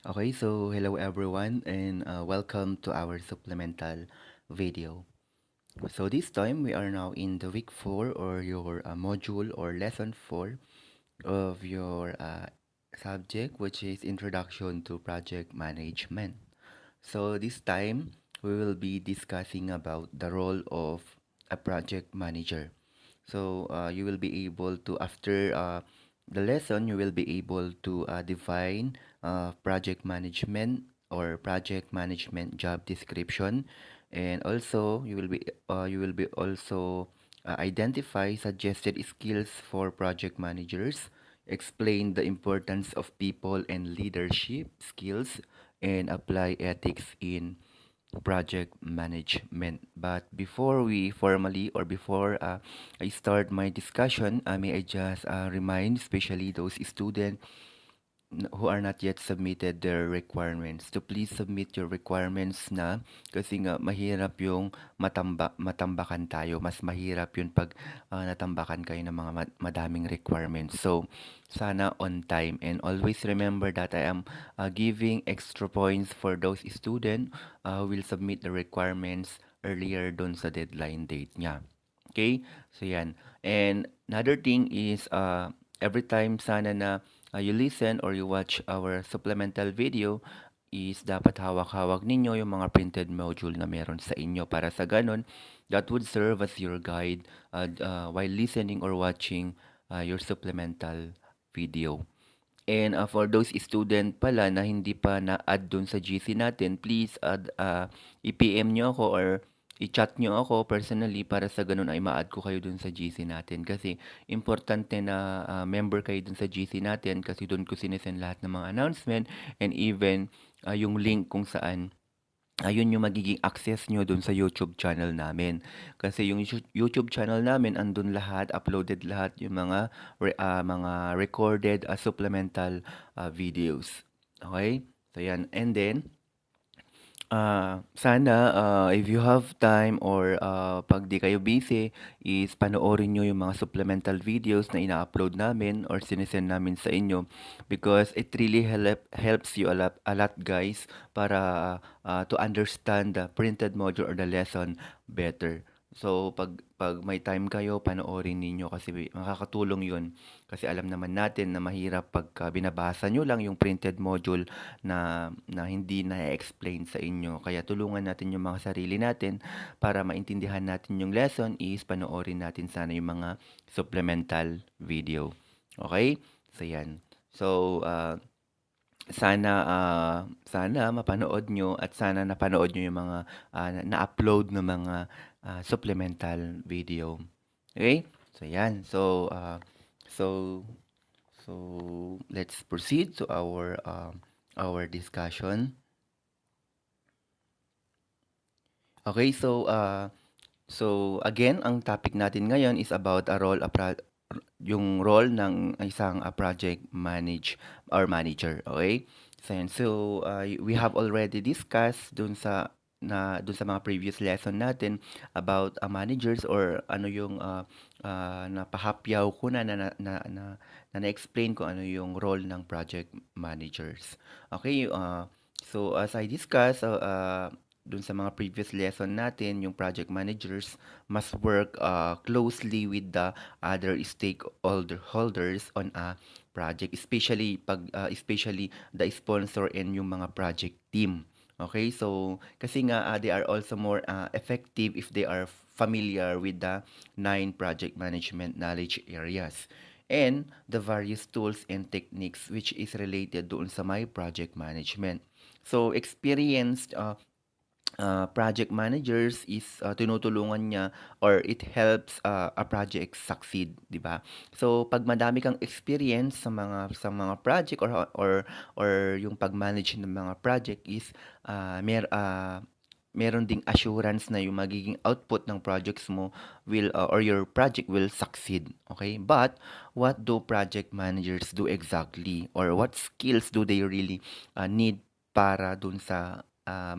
Okay, so hello everyone and welcome to our supplemental video. So this time we are now in the week 4 or your module or lesson 4 of your subject, which is Introduction to Project Management. So this time we will be discussing about the role of a project manager. So you will be able to, after the lesson, you will be able to define project management or project management job description, and also you will be also identify suggested skills for project managers, explain the importance of people and leadership skills, and apply ethics in project management. But before we formally or before I start my discussion, may I just remind, especially those students who are not yet submitted their requirements, to please submit your requirements na, kasi nga mahirap yung matambakan tayo. Mas mahirap yun pag natambakan kayo ng mga madaming requirements. So sana on time, and always remember that I am giving extra points for those student who will submit the requirements earlier dun sa deadline date niya. Okay? So yan. And another thing is every time sana na you listen or you watch our supplemental video, is dapat hawak-hawak ninyo yung mga printed module na meron sa inyo, para sa ganun, that would serve as your guide while listening or watching your supplemental video. And for those student pala na hindi pa na-add dun sa GC natin, please i-PM nyo ako or i-chat nyo ako personally, para sa ganun ay ma-add ko kayo dun sa GC natin. Kasi importante na member kayo dun sa GC natin, kasi dun ko sinesend lahat ng mga announcement, and even yung link kung saan ayun yung magiging access nyo dun sa YouTube channel namin. Kasi yung YouTube channel namin, andun lahat, uploaded lahat yung mga recorded supplemental videos. Okay? So yan. And then, sana if you have time or pag di kayo busy, is panoorin nyo yung mga supplemental videos na ina-upload namin or sinesend namin sa inyo, because it really helps you a lot guys, para to understand the printed module or the lesson better. So pag may time kayo, panoorin ninyo, kasi makakatulong yun. Kasi alam naman natin na mahirap pagka binabasa nyo lang yung printed module na hindi na-explain sa inyo. Kaya tulungan natin yung mga sarili natin para maintindihan natin yung lesson, is panoorin natin sana yung mga supplemental video. Okay? So yan. So sana mapanood nyo, at sana napanood nyo yung mga na-upload na mga supplemental video. Okay? So yan. So so let's proceed to our discussion. Okay, so again, ang topic natin ngayon is about yung role ng isang project manager, okay? So, yan. We have already discussed dun sa mga previous lesson natin about managers, or ano yung napahapyaw ko na explain ko ano yung role ng project managers. Okay, so as I discussed, dun sa mga previous lesson natin, yung project managers must work closely with the other stakeholders on a project, especially the sponsor and yung mga project team. Okay, so kasi nga they are also more effective if they are familiar with the 9 project management knowledge areas and the various tools and techniques which is related doon sa my project management. So experienced project managers is tinutulungan niya, or it helps a project succeed, 'di ba? So pag madami kang experience sa mga project, or yung pag-manage ng mga project, is meron ding assurance na yung magiging output ng projects mo will or your project will succeed. Okay? But what do project managers do exactly, or what skills do they really need para dun sa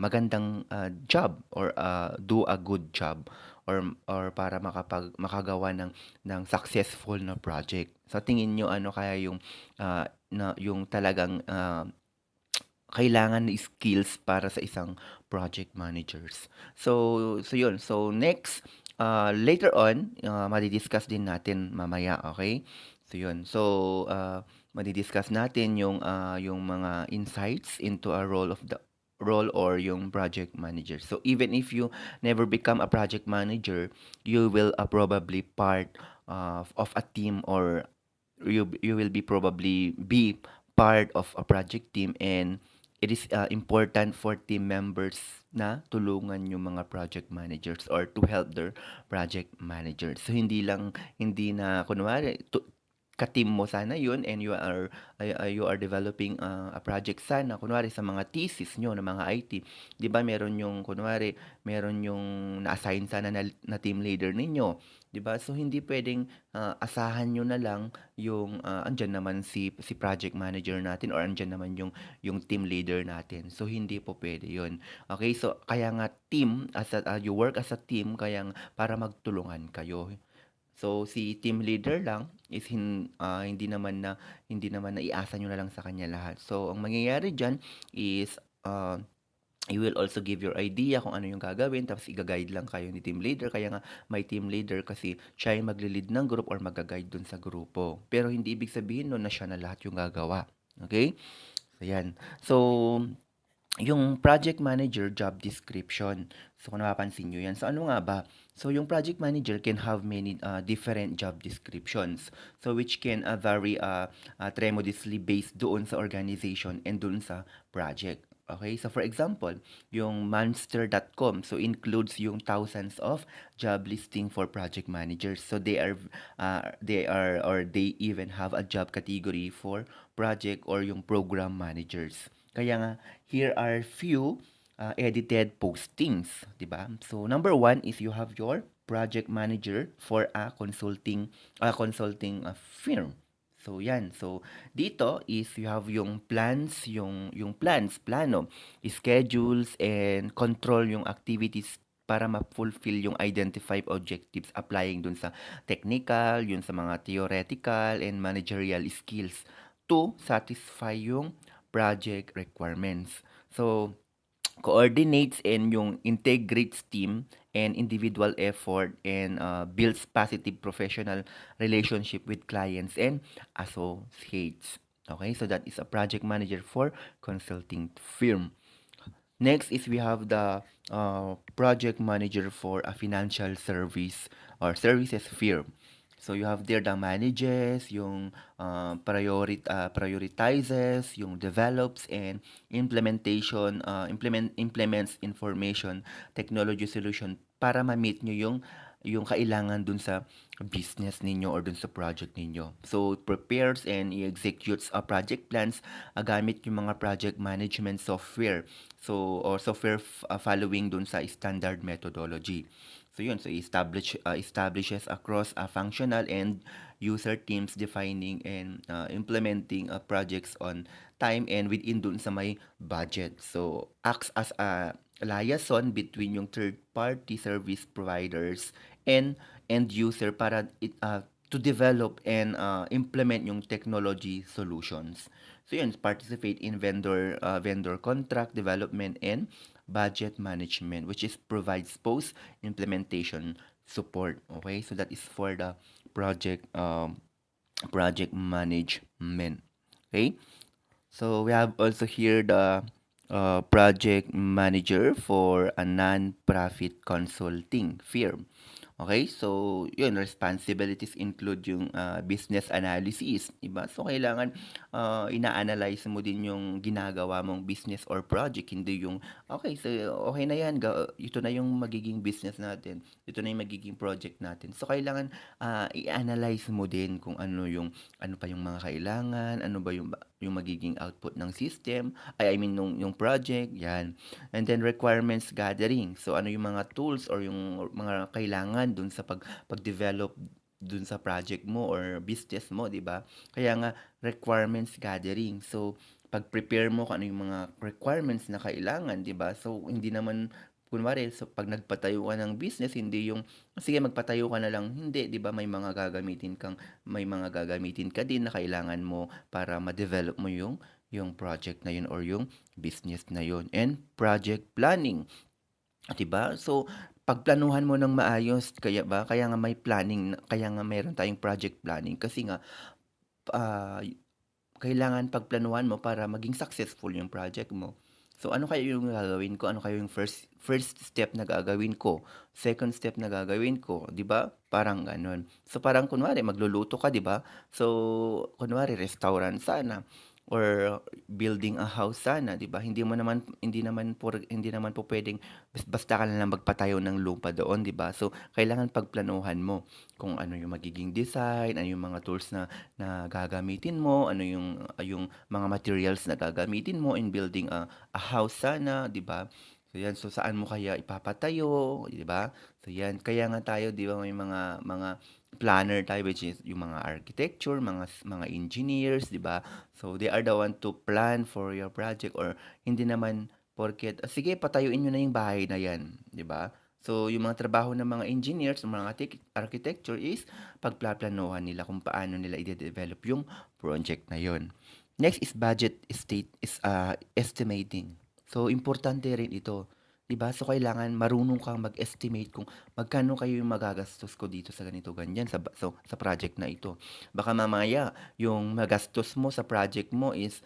magandang job, or do a good job, or para makagawa ng successful na project. Sa tingin niyo, ano kaya yung yung talagang kailangan na skills para sa isang project managers. So yun. So next, later on, madi-discuss din natin mamaya, okay? So yun. So madi-discuss natin yung mga insights into a role of the role or yung project manager. So even if you never become a project manager, you will probably part of a team, or you will be probably be part of a project team, and it is important for team members na tulungan yung mga project managers or to help their project managers. So hindi na kunwari ka-team mo sana yun, and you are developing a project sana kunwari sa mga thesis nyo ng mga IT. 'Di ba meron yung kunwari meron yung na-assign sana na team leader ninyo, 'di ba? So hindi pwedeng asahan nyo na lang yung andyan naman si project manager natin, or andyan naman yung team leader natin. So hindi po pwede 'yun. Okay? So kaya nga team you work as a team, kaya para magtulungan kayo. So si team leader lang is hindi naman na iasa nyo na lang sa kanya lahat. So ang mangyayari diyan is you will also give your idea kung ano yung gagawin, tapos i-guide lang kayo ni team leader. Kaya nga may team leader kasi siya yung magle-lead ng group or mag-guide dun sa grupo. Pero hindi ibig sabihin nun na siya na lahat yung gagawa. Okay? So yan. So yung project manager job description. So kung napapansin nyo yan. So ano nga ba? So yung project manager can have many different job descriptions. So which can vary tremendously based doon sa organization and doon sa project. Okay, so for example, yung monster.com, so includes yung thousands of job listing for project managers. So they even have a job category for project or yung program managers. Kaya nga, here are few edited postings, 'di ba? So number one is you have your project manager for a consulting firm. So yan. So dito is you have yung plans, yung plans, plano, schedules and control yung activities para ma-fulfill yung identified objectives, applying dun sa technical, yun sa mga theoretical and managerial skills to satisfy yung project requirements. So coordinates and yung integrates team and individual effort, and builds positive professional relationship with clients and associates. Okay, so that is a project manager for consulting firm. Next is we have the project manager for a financial service or services firm. So you have there the manages, yung prioritizes, yung develops and implements information technology solution para ma-meet nyo yung kailangan dun sa business ninyo or dun sa project ninyo. So prepares and executes project plans gamit yung mga project management software. So or software following dun sa standard methodology. So yun, so establishes across functional and user teams, defining and implementing projects on time and within dun sa may budget. So acts as a liaison between yung third party service providers and end user para to develop and implement yung technology solutions. So yun, participate in vendor contract development and budget management, which is provides post implementation support. Okay, so that is for the project management. Okay, so we have also here the project manager for a non-profit consulting firm. Okay, so yun, responsibilities include yung business analysis, diba? So kailangan ina-analyze mo din yung ginagawa mong business or project, hindi yung okay, so okay na yan, ito na yung magiging business natin, ito na yung magiging project natin. So kailangan i-analyze mo din kung ano pa yung mga kailangan, ano ba yung magiging output ng system, I mean yung project, yan. And then requirements gathering. So ano yung mga tools or yung mga kailangan dun sa pag-develop dun sa project mo or business mo, 'di ba? Kaya nga requirements gathering. So pag-prepare mo kung ano yung mga requirements na kailangan, 'di ba? So hindi naman kunwari so pag nagpatayo ka ng business, hindi yung sige magpatayo ka na lang, hindi, 'di ba? May mga gagamitin ka din na kailangan mo para ma-develop mo yung project na yun or yung business na yun. And project planning, 'di ba? So, pagplanuhan mo ng maayos, kaya nga may planning, kaya nga meron tayong project planning kasi nga ah, kailangan pagplanuhan mo para maging successful yung project mo. So, ano kaya yung gagawin ko? Ano kaya yung first step na gagawin ko? Second step na gagawin ko, 'di ba? Parang gano'n. So, parang kunwari magluluto ka, 'di ba? So, kunwari restaurant sana or building a house sana, 'di ba? Hindi naman po puwedeng basta ka na lang magpatayo ng lupa doon, 'di ba? So, kailangan pagplanuhan mo kung ano yung magiging design, ano yung mga tools na gagamitin mo, ano yung mga materials na gagamitin mo in building a house sana, 'di ba? So yan, so saan mo kaya ipapatayo, 'di ba? So yan, kaya nga tayo, 'di ba, may mga planner tayo which is yung mga architecture, mga engineers, 'di ba? So they are the one to plan for your project or hindi naman porket sige patayuin niyo na yung bahay na yan, 'di ba? So, yung mga trabaho ng mga engineers, ng mga architecture is pagplaplanuhan nila kung paano nila i-develop yung project na yon. Next is budget estimating. So, importante rin ito. 'Di ba? So, kailangan marunong kang mag-estimate kung magkano kayo yung magagastos ko dito sa ganito ganyan sa project na ito. Baka mamaya yung magastos mo sa project mo is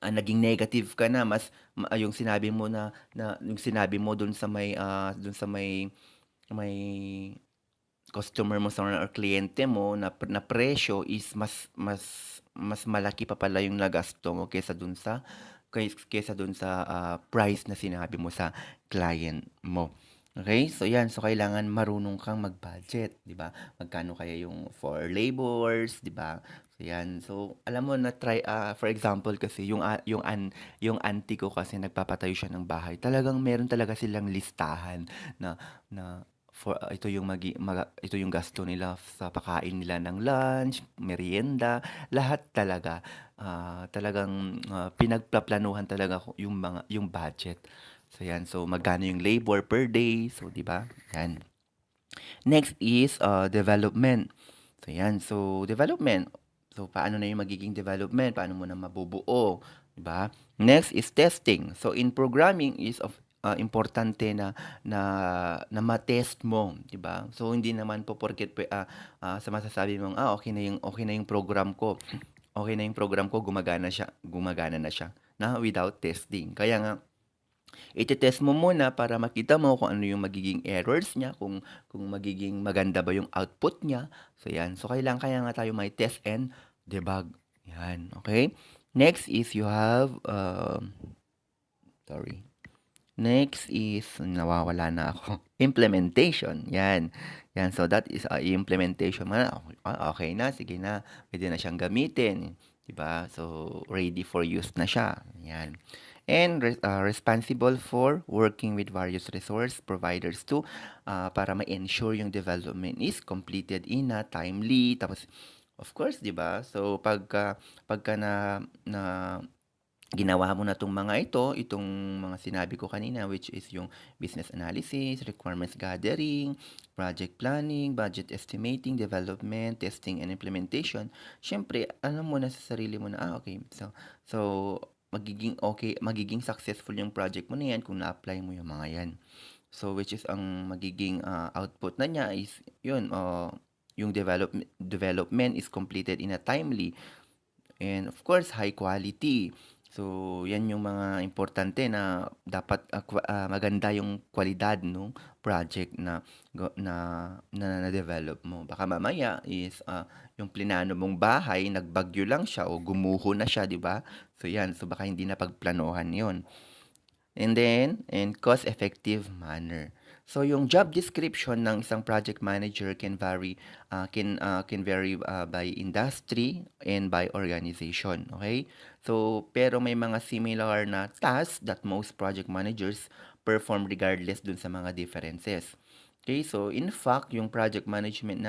naging negative ka na yung sinabi mo yung sinabi mo dun sa may customer mo sa or kliyente mo na presyo is mas malaki pa pala yung nagasto mo kaysa dun sa price na sinabi mo sa client mo. Okay? So yan, so kailangan marunong kang mag-budget, 'di ba? Magkano kaya yung for labors, 'di ba? So yan. So alam mo na for example kasi yung auntie ko kasi nagpapatayo siya ng bahay. Talagang meron talaga silang listahan na na ito yung gasto nila sa pakain nila ng lunch, merienda, lahat talaga. Talagang pinagpaplanuhan talaga yung budget. So yan, so magkano yung labor per day, so 'di ba? Yan. Next is development. So yan, so development. So paano na yung magiging development? Paano mo na mabubuo, 'di ba? Next is testing. So in programming is importante na na ma-test mo, 'di ba? So hindi naman po porket sa masasabi mong okay na yung program ko. Okay na yung program ko, gumagana na siya na without testing. Kaya nga ite-test mo muna para makita mo kung ano yung magiging errors niya, kung magiging maganda ba yung output niya. So yan. So kaya nga tayo may test and debug. Yan, okay? Next is you have sorry. Next is nawawala na ako. Implementation. Yan. Yan. So that is implementation. Okay na, sige na. Pwede na siyang gamitin. 'Di ba? So ready for use na siya. Yan. And responsible for working with various resource providers too para ma-ensure yung development is completed in a timely. Tapos of course, 'di ba? So pagka na ginawa mo na 'tong mga itong mga sinabi ko kanina which is yung business analysis, requirements gathering, project planning, budget estimating, development, testing, and implementation. Siyempre alam mo na sa sarili mo na, okay. So magiging successful yung project mo na yan kung na-apply mo yung mga yan. So which is ang magiging output na niya is yun, yung development is completed in a timely and of course, high quality. So, yan yung mga importante na dapat maganda yung kwalidad ng project na develop mo. Baka mamaya is yung plinano mong bahay, nagbagyo lang siya o gumuho na siya, di ba? So, yan. So, baka hindi na pagplanohan yon. And then, in cost-effective manner. So, yung job description ng isang project manager can vary by industry and by organization. Okay? So, pero may mga similar na tasks that most project managers perform regardless dun sa mga differences. Okay, so in fact, yung project management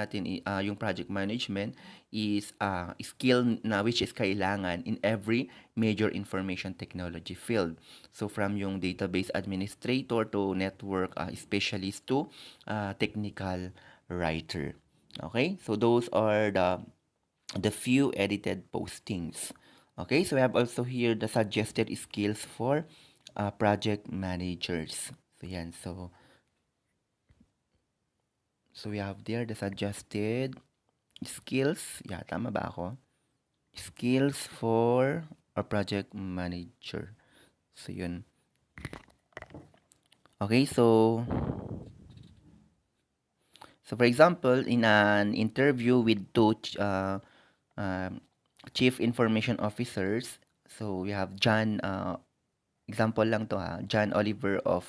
is skill na which is kailangan in every major information technology field. So from yung database administrator to network specialist to technical writer. Okay? So those are the few edited postings. Okay, so we have also here the suggested skills for project managers. So yan, so we have there the suggested skills. Yeah, tama ba ako? Skills for a project manager. So yun. Okay, so for example, in an interview with two um, chief information officers, so we have John, example lang to ha, John Oliver of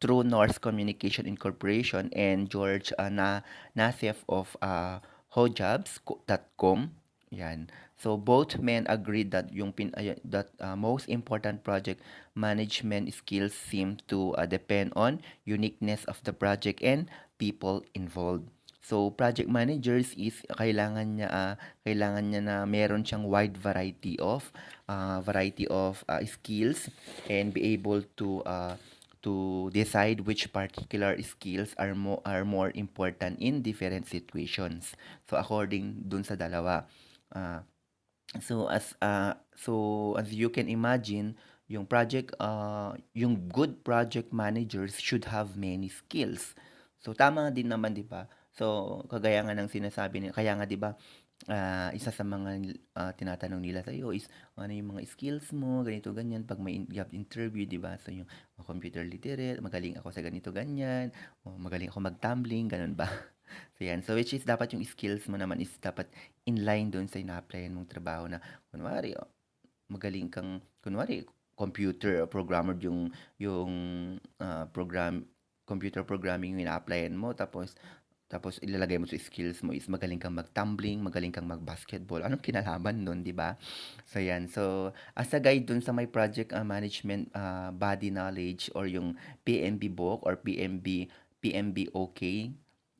True North Communication Incorporation and George Nasef of hojabs.com. Yan. So both men agreed that most important project management skills seem to depend on uniqueness of the project and people involved. So project managers is kailangan niya na meron siyang wide variety of skills and be able to decide which particular skills are more important in different situations. So according dun sa dalawa. Uh, so as you can imagine, yung good project managers should have many skills. So tama din naman, 'di ba? So kagaya nga ng sinasabi ni kaya nga 'di ba, isa sa mga tinatanong nila sa iyo is ano yung mga skills mo, ganito ganyan pag may job interview, 'di ba? So yung computer literate, magaling ako sa ganito ganyan, o magaling ako mag-tumbling, ganun ba? So yan. So which is dapat yung skills mo naman is dapat in line doon sa ina-applyan mong trabaho na kunwari magaling kang kunwari computer programmer yung computer programming yung ina-applyan mo tapos ilalagay mo sa skills mo is magaling kang mag-tumbling, magaling kang mag-basketball. Anong kinalaman nun, 'di ba? So yan. So as a guide dun sa may project management body knowledge or yung PMB book or PMBOK,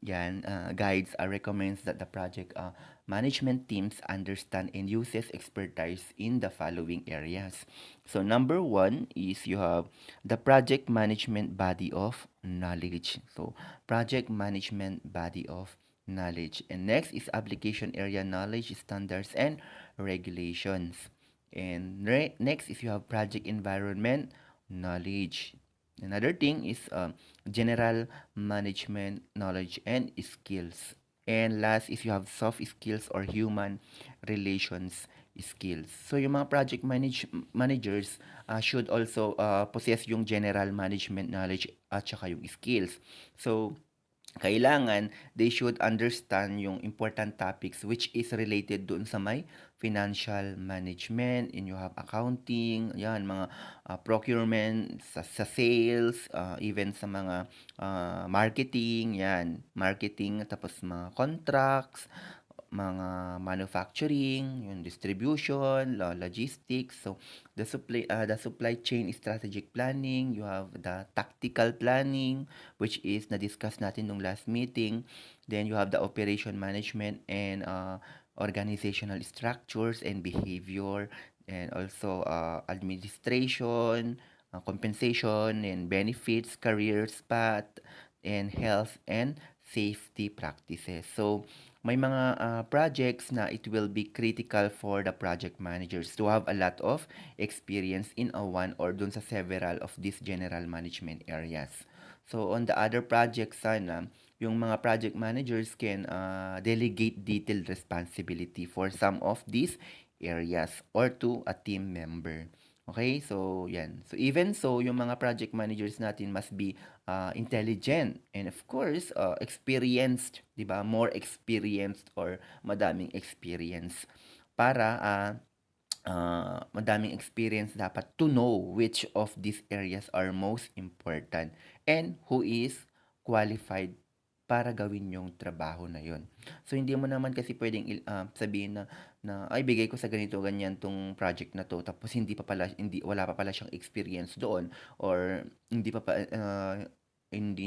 yan, guides recommends that the project management teams understand and uses expertise in the following areas. So number one is you have the project management body of knowledge. So project management body of knowledge. And next is application area knowledge, standards and regulations. And next is you have project environment knowledge. Another thing is general management knowledge and skills. And last is you have soft skills or human relations skills. So yung mga managers should also possess yung general management knowledge at saka yung skills. So kailangan they should understand yung important topics which is related doon sa may financial management, and you have accounting, yan, mga procurement, sa sales, even sa mga marketing, yan, marketing, tapos mga contracts, mga manufacturing, yung distribution, logistics. So the supply chain strategic planning, you have the tactical planning which is na-discuss natin nung last meeting. Then you have the operation management and organizational structures and behavior, and also administration, compensation and benefits, careers path, and health and safety practices. So may mga projects na it will be critical for the project managers to have a lot of experience in a one or dun sa several of these general management areas. So on the other projects sana, yung mga project managers can delegate detailed responsibility for some of these areas or to a team member. Okay, so yan. So even so, yung mga project managers natin must be intelligent and of course experienced, 'di ba? More experienced or madaming experience para madaming experience dapat to know which of these areas are most important and who is qualified para gawin yung trabaho na yon. So hindi mo naman kasi pwedeng sabihin na ay bigay ko sa ganito ganyan tong project na to tapos wala pa pala siyang experience doon or hindi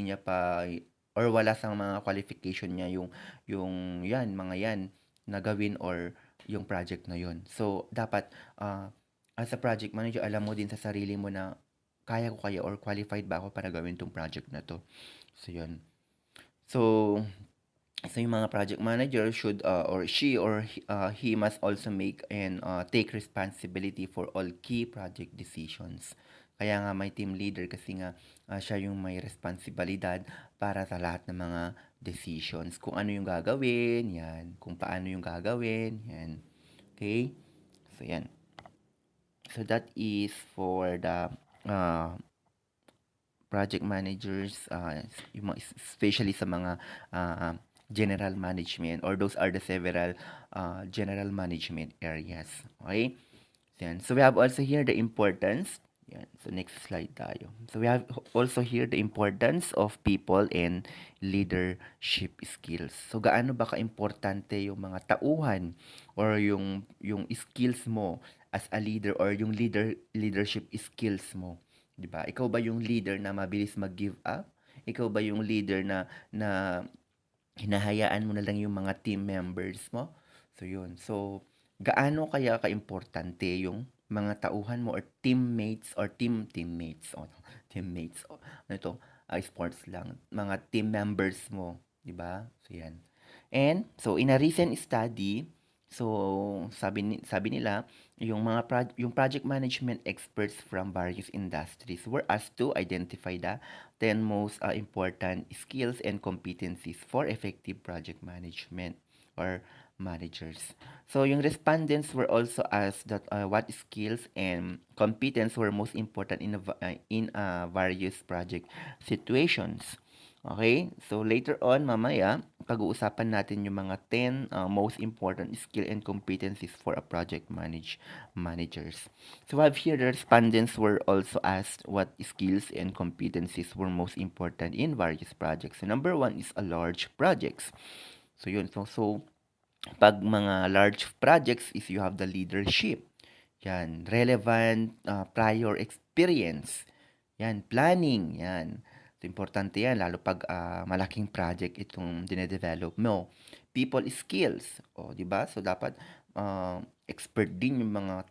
niya pa or wala sang mga qualification niya yung yan mga yan na gawin or yung project na yon. So dapat as a project manager alam mo din sa sarili mo na kaya ko kaya or qualified ba ako para gawin tong project na to. So yun. So So yung mga project manager should or she or he must also make and take responsibility for all key project decisions. Kaya nga may team leader kasi nga siya yung may responsibilidad para sa lahat ng mga decisions. Kung ano yung gagawin, yan. Kung paano yung gagawin, yan. Okay? So yan. So that is for the uh, project managers, especially sa mga uh, general management, or those are the several general management areas. Okay? Yan. So we have also here the importance. Yan. So next slide tayo. So we have also here the importance of people and leadership skills. So gaano ba ka-importante yung mga tauhan or yung skills mo as a leader, or yung leadership skills mo, 'di ba? Ikaw ba yung leader na mabilis mag-give up? Ikaw ba yung leader na hinahayaan mo na lang yung mga team members mo? So yun. So gaano kaya kaimportante yung mga tauhan mo or teammates or teammates o teammates o ano ito, sports lang, mga team members mo, 'di ba? So yan. And so in a recent study, so sabi nila yung project management experts from various industries were asked to identify the 10 most important skills and competencies for effective project management or managers. So yung respondents were also asked that what skills and competence were most important in various project situations. Okay? So later on, mamaya, pag-uusapan natin yung mga 10 most important skill and competencies for a project managers. So I've here the respondents were also asked what skills and competencies were most important in various projects. So number one is a large projects. So yun. So pag mga large projects is you have the leadership. Yan. Relevant prior experience. Yan. Planning. Yan. So, importante yan, lalo pag malaking project itong dinedevelop mo. People skills. O, di ba? So, dapat expert din yung mga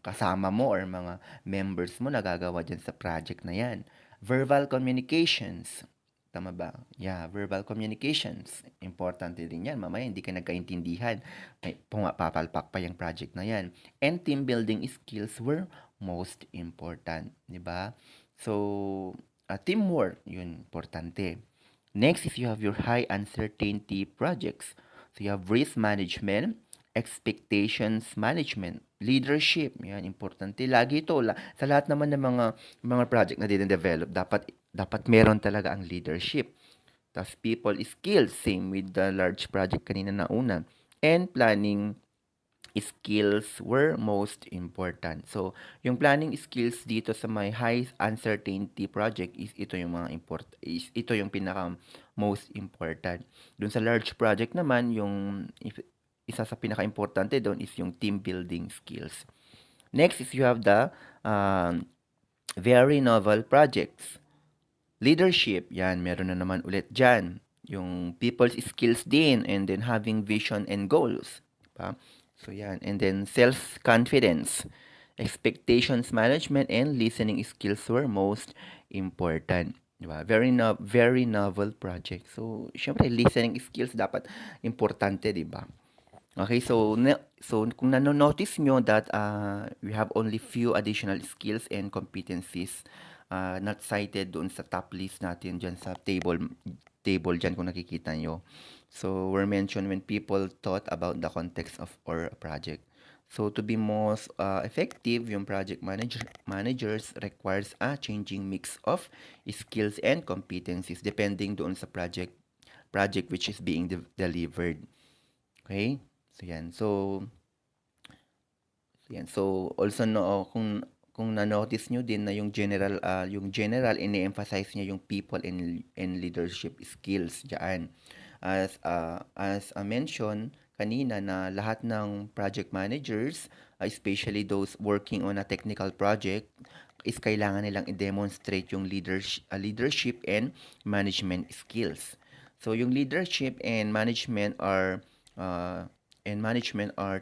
kasama mo or mga members mo na gagawa dyan sa project na yan. Verbal communications. Tama ba? Yeah, verbal communications. Importante din yan. Mamaya hindi ka nagkaintindihan. May pumapapalpak pa yung project na yan. And team building skills were most important. Di ba? So, teamwork, yun, importante. Next is you have your high uncertainty projects. So, you have risk management, expectations management, leadership, yan, importante. Lagi ito, sa lahat naman ng mga project na din-develop, dapat meron talaga ang leadership. Tapos people skills, same with the large project kanina na una. And planning skills were most important. So, yung planning skills dito sa may high uncertainty project is ito yung ito yung pinaka most important. Doon sa large project naman, isa sa pinaka-importante doon is yung team building skills. Next is you have the very novel projects. Leadership, yan, meron na naman ulit dyan. Yung people's skills din, and then having vision and goals. Diba? So, yan. And then self-confidence, expectations management, and listening skills were most important. Diba? Very novel project. So, syempre, listening skills dapat importante, diba? Okay, so kung nano-notice nyo that we have only few additional skills and competencies not cited doon sa top list natin dyan sa table dyan kung nakikita nyo. So, were mentioned when people thought about the context of or a project. So, to be most effective, yung managers requires a changing mix of skills and competencies depending doon sa project which is being delivered. Okay? So, yan. So, yan. So, also kung na-notice nyo din na yung general ini-emphasize niya yung people and leadership skills diyan. As mentioned kanina na lahat ng project managers, especially those working on a technical project, is kailangan nilang i-demonstrate yung leadership and management skills. So yung leadership and management are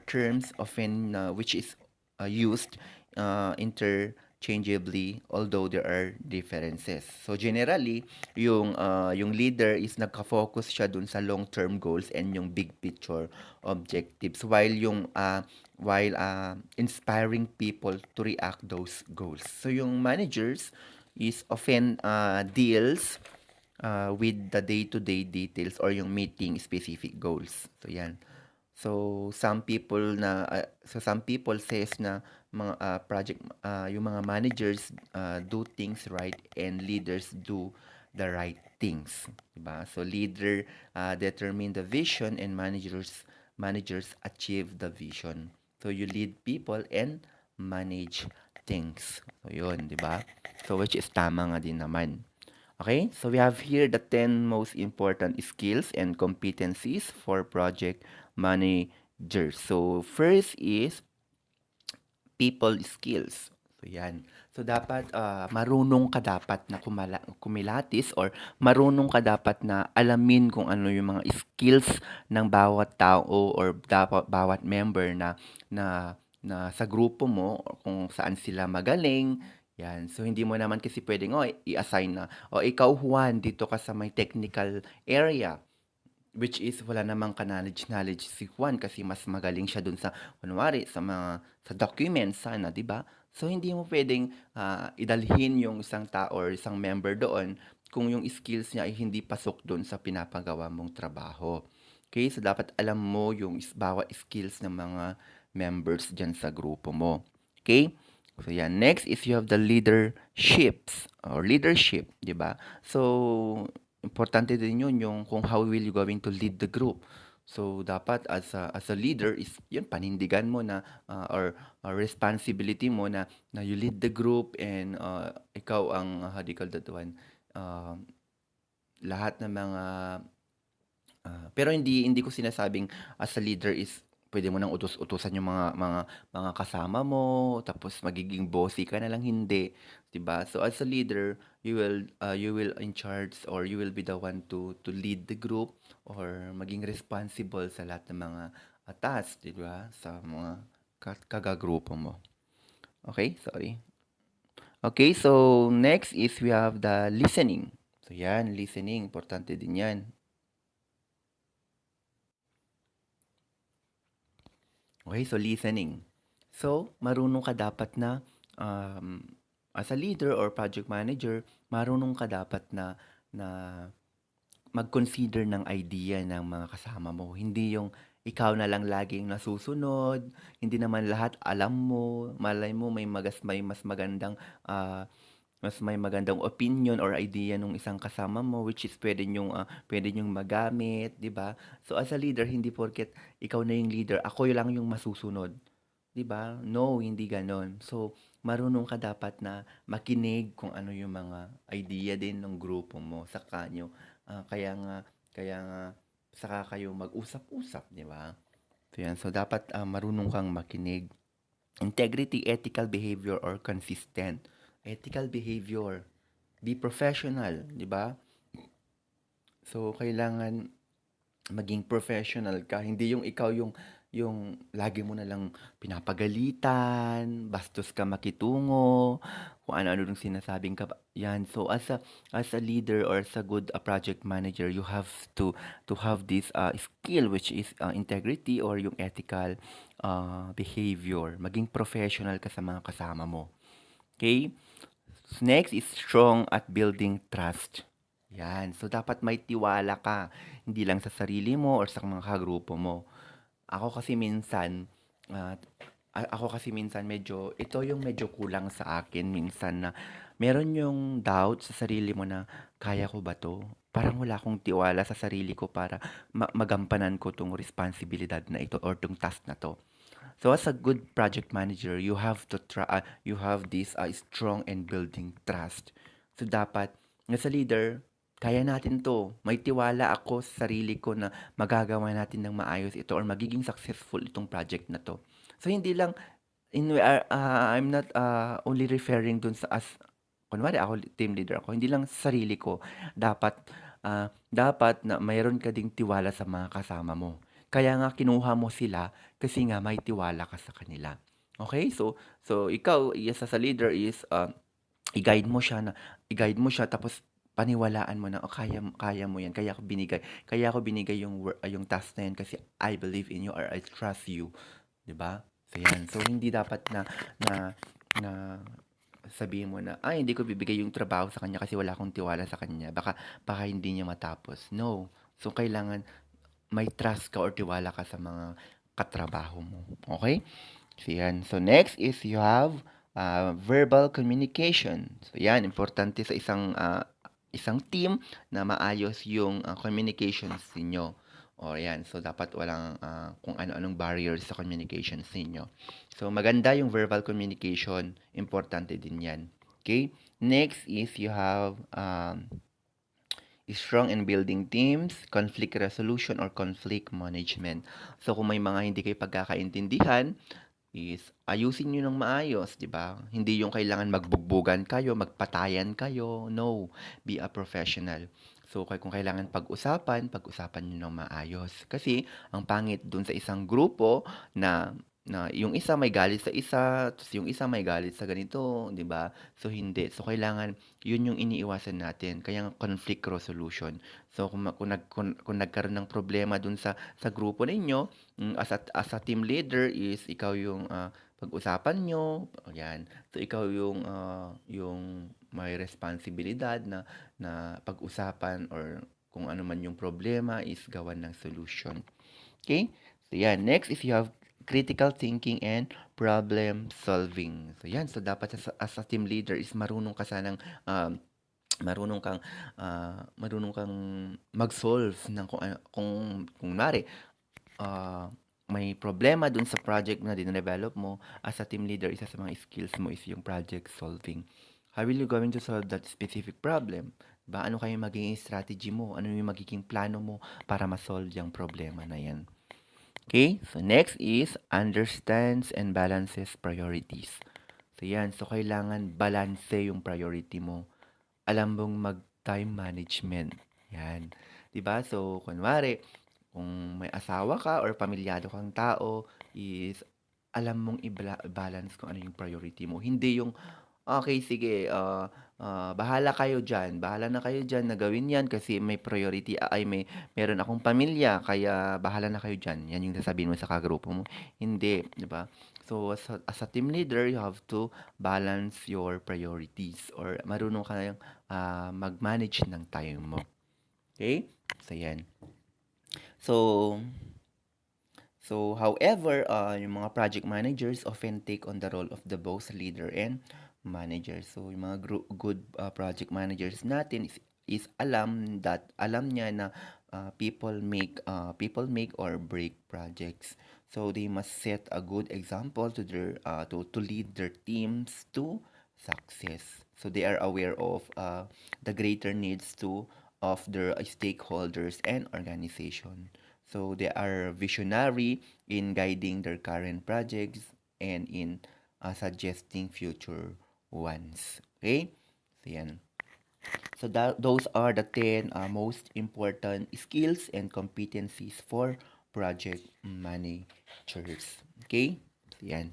terms often which is used interchangeably although there are differences. So generally, yung leader is nagka-focus siya dun sa long-term goals and yung big picture objectives while inspiring people to react those goals. So yung managers is often deals with the day-to-day details or yung meeting specific goals. So yan. So some people says na mga project yung mga managers do things right and leaders do the right things, 'di ba? So leader determine the vision and managers achieve the vision. So you lead people and manage things. So yun, 'di ba? So which is tama nga din naman. Okay, so we have here the 10 most important skills and competencies for project managers. So first is people skills. So yan. So dapat marunong ka dapat na kumilatis or marunong ka dapat na alamin kung ano yung mga skills ng bawat tao or dapat bawat member na na sa grupo mo or kung saan sila magaling. Yan. So hindi mo naman kasi pwedeng i-assign na ikaw Juan dito ka sa may technical area. Which is wala namang ka-knowledge si Juan kasi mas magaling siya dun sa kunwari sa documents sana, 'di ba? So hindi mo pwedeng idalhin yung isang tao or isang member doon kung yung skills niya ay hindi pasok dun sa pinapagawa mong trabaho. Okay? So dapat alam mo yung bawat skills ng mga members diyan sa grupo mo. Okay? So yan, next is you have the leaderships or leadership, 'di ba? So importante din yun yung kung how will you going to lead the group. So dapat as a leader is yun panindigan mo na or responsibility mo na you lead the group and ikaw ang how do you call that one uh, lahat ng mga pero hindi ko sinasabing as a leader is pwede mo nang utos-utusan yung mga kasama mo, tapos magiging bossy ka na lang, hindi, 'di ba? So as a leader, you will in charge or you will be the one to lead the group or maging responsible sa lahat ng mga tasks, 'di ba? Sa mga kagagrupo mo. Okay, sorry. Okay, so next is we have the listening. So yan, listening, importante din yan. Okay, so listening. So, marunong ka dapat na as a leader or project manager, marunong ka dapat na mag-consider ng idea ng mga kasama mo. Hindi yung ikaw na lang laging nasusunod, hindi naman lahat alam mo, malay mo may mas may magandang opinion or idea nung isang kasama mo which is pwede niyong magamit, 'di ba? So as a leader, hindi porket ikaw na yung leader, ako lang yung masusunod, 'di ba? No, hindi gano'n. So marunong ka dapat na makinig kung ano yung mga idea din ng grupo mo, saka niyo kaya nga saka kayo mag-usap-usap, 'di ba? So 'yan, so dapat marunong kang makinig. Integrity, ethical behavior, or consistent. Ethical behavior. Be professional, di ba? So, kailangan maging professional ka. Hindi yung ikaw yung lagi mo na lang pinapagalitan, bastos ka makitungo, kung ano-ano yung sinasabing ka. Yan. So, as a leader or as a good project manager, you have to have this skill which is integrity or yung ethical behavior. Maging professional ka sa mga kasama mo. Okay? Next is strong at building trust. Yan. So, dapat may tiwala ka. Hindi lang sa sarili mo or sa mga kagrupo mo. Ako kasi minsan, ah, ito yung medyo kulang sa akin minsan na meron yung doubt sa sarili mo na kaya ko ba to? Parang wala akong tiwala sa sarili ko para magampanan ko tong responsibilidad na ito or tong task na to. So as a good project manager, you have this strong and building trust. So dapat as a leader, kaya natin 'to. May tiwala ako sa sarili ko na magagawa natin ng maayos ito or magiging successful itong project na 'to. So hindi lang I'm not only referring dun sa as kunwari ako team leader ako, hindi lang sa sarili ko. Dapat na mayroon ka ding tiwala sa mga kasama mo. Kaya nga kinuha mo sila kasi nga may tiwala ka sa kanila. Okay? So ikaw isa sa leader is, i-guide mo siya na i-guide mo siya tapos paniwalaan mo na, "Oh, kaya kaya mo 'yan, kaya ko binigay yung task na 'yan kasi I believe in you or I trust you." 'Di ba? So 'yan. So hindi dapat na na na sabihin mo na, "Ay hindi ko bibigay yung trabaho sa kanya kasi wala akong tiwala sa kanya, baka hindi niya matapos." No. So kailangan may trust ka or tiwala ka sa mga katrabaho mo, okay? So 'yan. So next is you have, verbal communication. So 'yan importante sa isang team na maayos yung, communications ninyo. O 'yan, so dapat walang, kung ano-anong barriers sa communications ninyo. So maganda yung verbal communication, importante din 'yan, okay? Next is you have, strong in building teams, conflict resolution or conflict management. So kung may mga hindi kayo pagkakaintindihan, is ayusin niyo ng maayos, 'di ba? Hindi yung kailangan magbugbugan kayo, magpatayan kayo, no. Be a professional. So kung kailangan pag-usapan niyo ng maayos. Kasi ang pangit dun sa isang grupo na na yung isa may galit sa isa, tapos yung isa may galit sa ganito, 'di ba? So hindi. So kailangan yun yung iniiwasan natin, kaya nga conflict resolution. So kung nagkaroon ng problema dun sa grupo ninyo, as a team leader is ikaw yung, pag-usapan niyo, ayan. So ikaw yung may responsibilidad na na pag-usapan or kung ano man yung problema is gawan ng solution. Okay? So yan, next is you have critical thinking and problem solving. So yan, so dapat as a team leader is marunong ka sanang, marunong kang, marunong kang mag-solve ng kung ano kung kunwari, ah, may problema dun sa project na dine-develop mo, as a team leader, isa sa mga skills mo is yung project solving. How will you going to solve that specific problem? Ba, ano kayo magiging strategy mo? Ano yung magiging plano mo para ma-solve yung problema na yan? Okay? So, next is understands and balances priorities. So, yan. So, kailangan balance yung priority mo. Alam mong mag-time management. Yan. 'Di ba? So, kunwari, kung may asawa ka or pamilyado kang tao, is alam mong balance kung ano yung priority mo. Hindi yung, okay, sige, bahala na kayo diyan na gawin 'yan kasi may priority ay meron akong pamilya kaya bahala na kayo diyan. 'Yan yung sasabihin mo sa kagrupo mo. Hindi, 'di ba? So, as a team leader, you have to balance your priorities or marunong kang, mag-manage ng time mo. Okay? So, 'yan. So however, yung mga project managers often take on the role of the boss, leader, and manager. So, yung mga good project managers natin is alam niya na people make or break projects. So, they must set a good example to their to lead their teams to success. So, they are aware of the greater needs of their stakeholders and organization. So they are visionary in guiding their current projects and in suggesting future ones. Okay? So yan. So those are the 10 most important skills and competencies for project managers. Okay? So yan.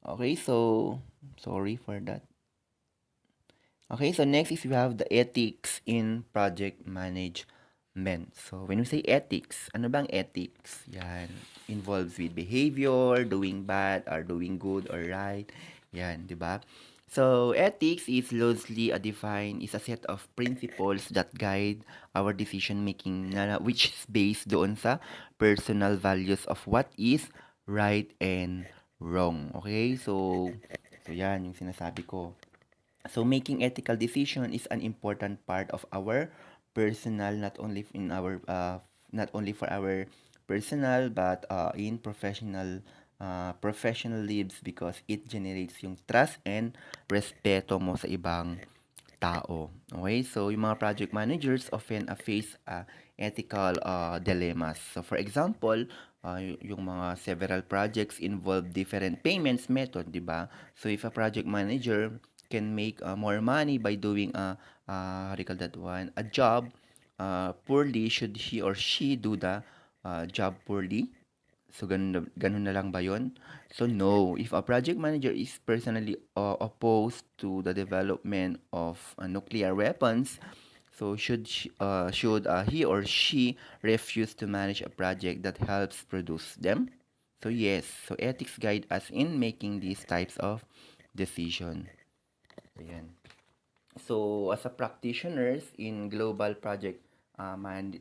Okay, so sorry for that. Okay, so next is we have the ethics in project management. So when we say ethics, ano bang ethics? Yan, involves with behavior, doing bad or doing good or right. Yan, 'di ba? So ethics is loosely defined is a set of principles that guide our decision making which is based doon sa personal values of what is right and wrong. Okay? So yan yung sinasabi ko. So making ethical decision is an important part of our personal, not only for our personal but in professional lives because it generates yung trust and respeto mo sa ibang tao. Okay? So yung mga project managers often face ethical dilemmas. So for example, yung mga several projects involve different payments method, di ba? So if a project manager can make more money by doing how do you call that one, a job poorly, should he or she do the job poorly? So, ganun na lang ba yun? So, no. If a project manager is personally opposed to the development of nuclear weapons, so should he or she refuse to manage a project that helps produce them? So, yes. So, ethics guide us in making these types of decision. Ayan. So, as a practitioners in global project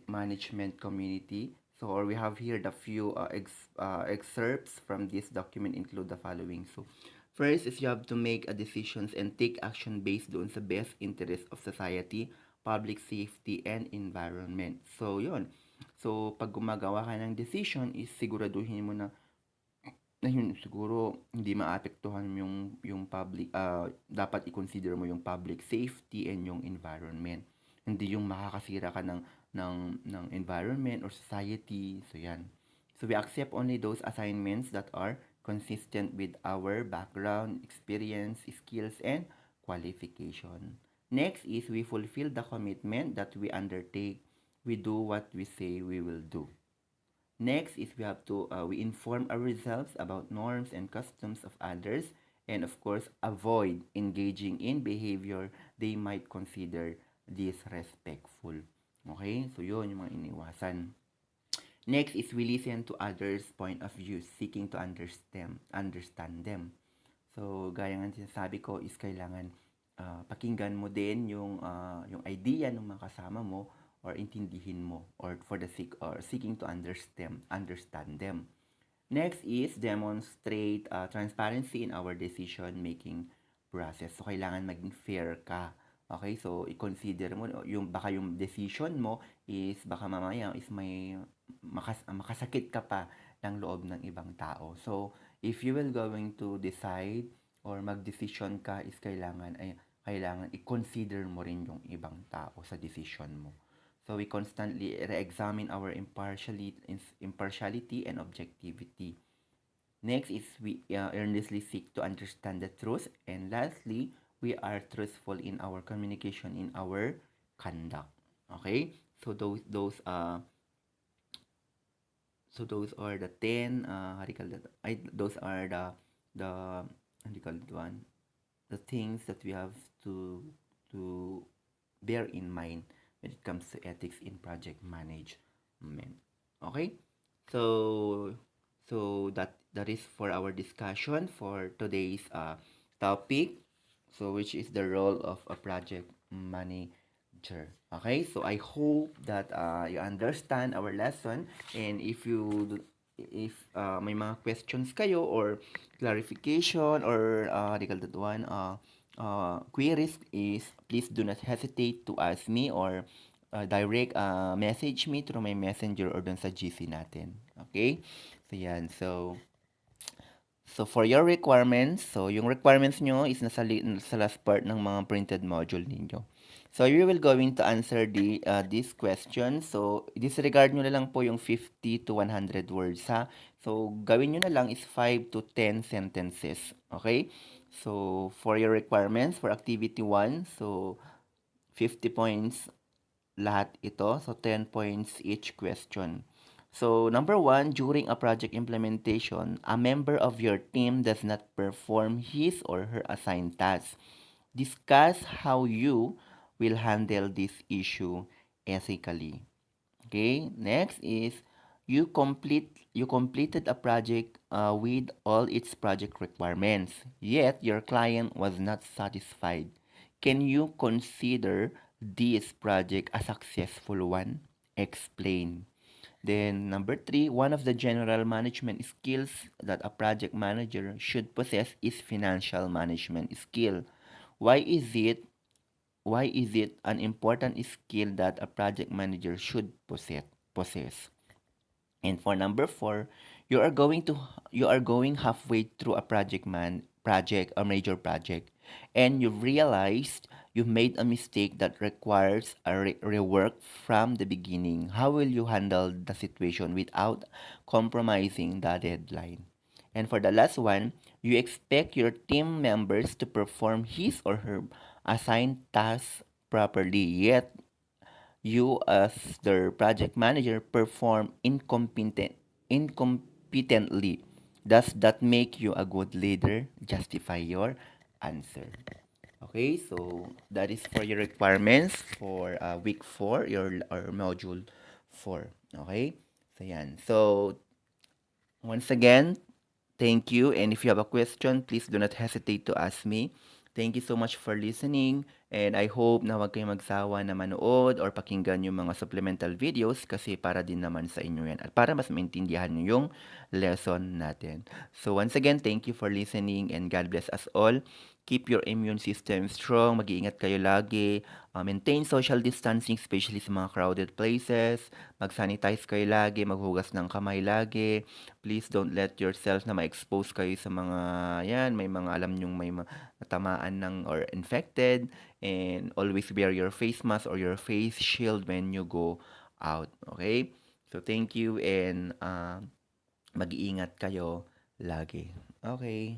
management community, so or we have here the few excerpts from this document include the following. So, first is you have to make a decisions and take action based on sa best interest of society, public safety, and environment. So, yun. So, pag gumagawa ka ng decision is siguraduhin mo na yun siguro hindi maapektuhan yung public dapat i-consider mo yung public safety and yung environment. Hindi yung makakasira ka ng environment or society. So yan. So we accept only those assignments that are consistent with our background, experience, skills, and qualification. Next is we fulfill the commitment that we undertake. We do what we say we will do. Next is we inform ourselves about norms and customs of others, and of course avoid engaging in behavior they might consider disrespectful. Okay? So yun yung mga iniwasan. Next is we listen to others' point of view, seeking to understand them. So gaya nga sinasabi ko is kailangan pakinggan mo din yung idea ng mga kasama mo or intindihin mo or for the sake or seeking to understand them. Next is demonstrate transparency in our decision making process. So kailangan maging fair ka. Okay? So i-consider mo yung baka yung decision mo is baka mamaya is may makasakit ka pa ng loob ng ibang tao. So if you will going to decide or mag-decision ka is kailangan i-consider mo rin yung ibang tao sa decision mo. So we constantly re-examine our impartiality and objectivity. Next is we earnestly seek to understand the truth. And lastly, we are truthful in our communication, in our conduct. Okay? So those are the 10 how do you call that? Those are the how do you call it one? The things that we have to bear in mind when it comes to ethics in project management. Okay? So that is for our discussion for today's topic. So which is the role of a project manager. Okay? So I hope that you understand our lesson, and if may mga questions kayo or clarification or that one queries is please do not hesitate to ask me or direct message me through my messenger or dun sa GC natin. Okay? So yan. So for your requirements, so yung requirements nyo is sa last part ng mga printed module ninyo. So you will going to answer this question. So disregard nyo na lang po yung 50 to 100 words ha. So gawin nyo na lang is 5 to 10 sentences. Okay? So for your requirements for activity 1, so 50 points lahat ito. So 10 points each question. So, number 1, during a project implementation, a member of your team does not perform his or her assigned task. Discuss how you will handle this issue ethically. Okay, next is you completed a project with all its project requirements, yet your client was not satisfied. Can you consider this project a successful one? Explain. Then number 3, one of the general management skills that a project manager should possess is financial management skill. Why is it why is it an important skill that a project manager should possess? And for number 4, you are going halfway through a project or major project, and you've realized you made a mistake that requires a rework from the beginning. How will you handle the situation without compromising the deadline? And for the last one, you expect your team members to perform his or her assigned tasks properly, yet you as their project manager perform incompetently. Does that make you a good leader? Justify your answer. Okay, so that is for your requirements for week 4, your or module 4. Okay? So yan. So once again, thank you. And if you have a question, please do not hesitate to ask me. Thank you so much for listening. And I hope na huwag kayong magsawa na manood or pakinggan yung mga supplemental videos kasi para din naman sa inyo yan at para mas maintindihan nyo yung lesson natin. So once again, thank you for listening and God bless us all. Keep your immune system strong. Mag-iingat kayo lagi. Maintain social distancing, especially sa mga crowded places. Mag-sanitize kayo lagi. Maghugas ng kamay lagi. Please don't let yourself na ma-expose kayo sa mga, yan, may mga alam nyong may tamaan ng or infected. And always wear your face mask or your face shield when you go out. Okay? So, thank you and mag-iingat kayo lagi. Okay.